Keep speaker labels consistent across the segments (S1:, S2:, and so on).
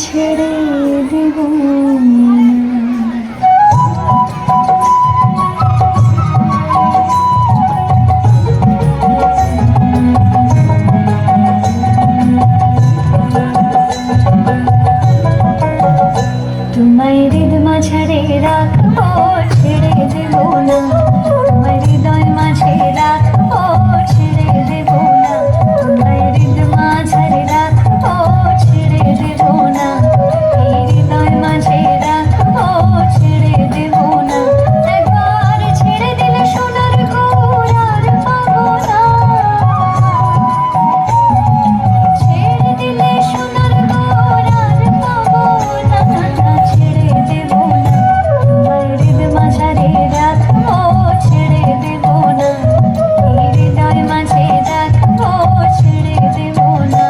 S1: ছেড়ে দেব তোমায় হৃদ মাঝারে রাখবো ছেড়ে দেব না তোমায় হৃদয় মাঝে রাখবো ছেড়ে দেব না তোমায় হৃদ মাঝারে রাখবো ছেড়ে দেব না এই হৃদয় মাঝে রাখবো ছেড়ে দেব না একবার ছেড়ে দিলে সোনার ঘোর আর পাবো না ছেড়ে দিলে সোনার ঘোর আর পাবো না ছেড়ে দেব না তোমায় হৃদ মাঝারে রাখবো ছেড়ে দেব না এই হৃদয় মাঝে রাখবো ছেড়ে দেব না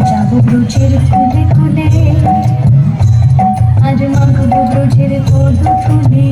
S1: যাবো ব্রজের কুলে কুলে আজ মাখবো ব্রজের পদধূলি